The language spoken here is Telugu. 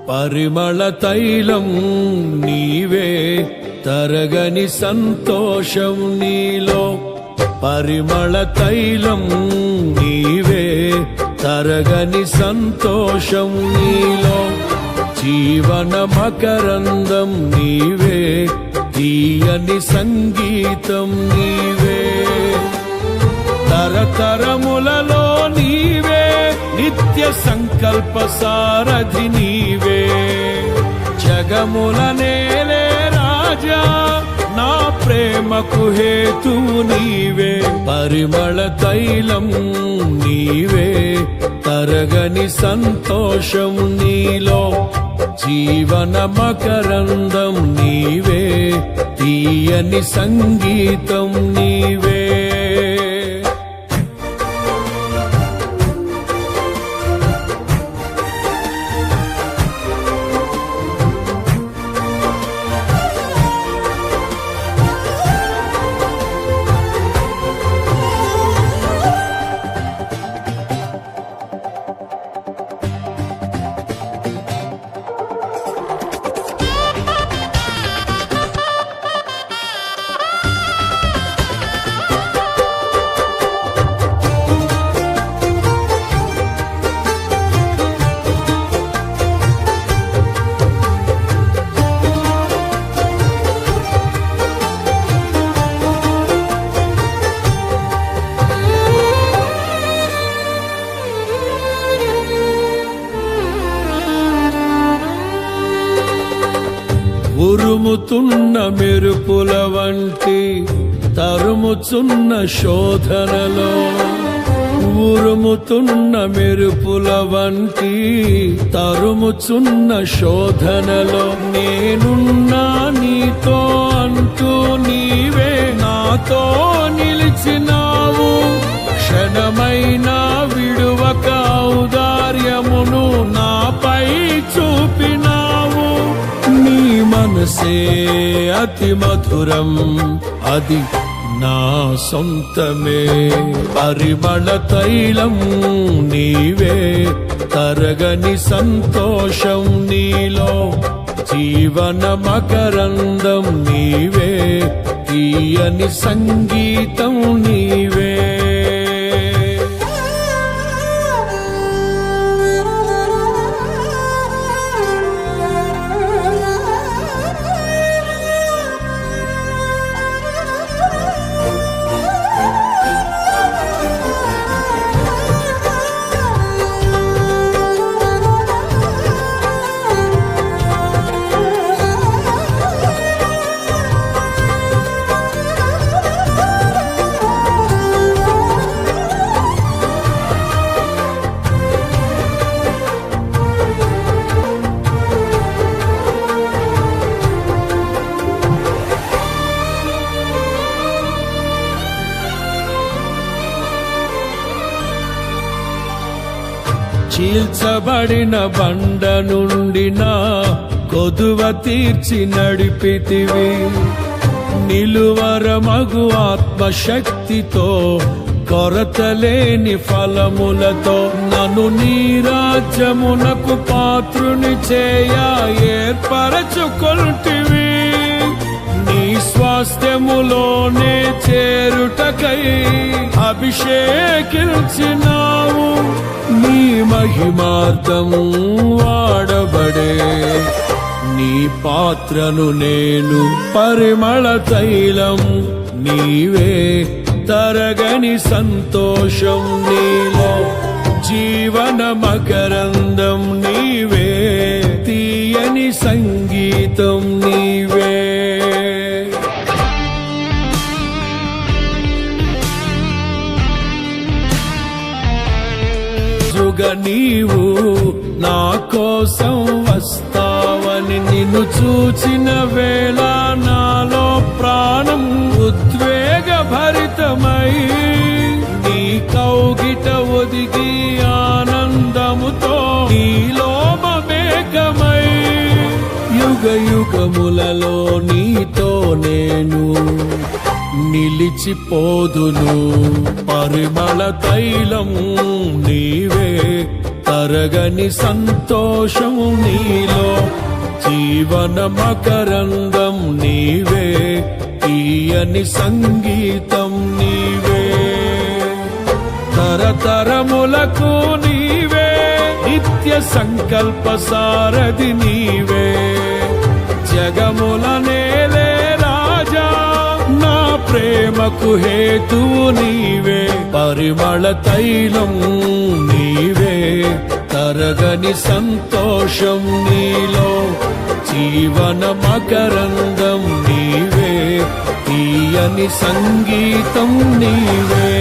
పరిమళ తైలం నీవే, తరగని సంతోషం నీలో. పరిమళ తైలం నీవే, తరగని సంతోషం నీలో. జీవన మకరందం నీవే, తీయని సంగీతం నీవే. తరతరములలో నీవే, నిత్య సంకల్ప సారథి నీవే. జగముల నేలే రాజా, నా ప్రేమకు హేతువు నీవే. పరిమళ తైలం నీవే, తరగని సంతోషం నీలో. జీవన మకరందం నీవే, తీయని సంగీతం నీవే. ఉరుముతున్న మెరుపుల వంటి తరుముచున్న శోధనలో. ఉరుముతున్న మెరుపుల వంటి తరుముచున్న శోధనలో. నేనున్నా నీతో అంటూ నీవే నాతో నిలిచినావు. క్షణమైనా విడువక ఔదార్యమును నాపై చూపినావు. నీ మనసే అతి మధురం, అది నా సొంతమే. పరిమళ తైలం నీవే, తరగని సంతోషం నీలో. జీవన మకరందం నీవే, తీయని సంగీతం నీవే. చీల్చబడిన బండ నుండి నా కొదువ తీర్చి నడిపితివి. నిలువరమగు ఆత్మశక్తితో, కొరతలేని ఫలములతో నన్ను నీ రాజ్యమునకు పాత్రుని చేయ ఏర్పరచుకొంటివి. నీ స్వాస్థ్యములోనే చేరుటకై అభిషేకించినావు. నీ మహిమార్థం వాడబడే నీ పాత్రను నేను. పరిమళ తైలం నీవే, తరగని సంతోషం నీలో. జీవన మకరందం నీవే, తీయని సంగీతం నీవే. నీవు నా కోసం వస్తావని నిన్ను చూచిన వేళ నాలో ప్రాణం ఉద్వేగ భరితమై నీ కౌగిట ఒదిగి ఆనందముతో నీలో మమేకమై యుగ యుగములలో నీతో నేను నిలిచిపోదును. పరిమళ తైలం నీవే, తరగని సంతోషం నీలో, జీవన మకరందం నీవే, తీయని సంగీతం నీవే. తరతరములకు నీవే, నిత్య సంకల్ప సారథి నీవే. జగముల నేలే రాజా, నా ప్రేమకు హేతువు నీవే. పరిమళ తైలం నీవే, తరగని సంతోషం నీలో, జీవన మకరందం నీవే, తీయని సంగీతం నీవే.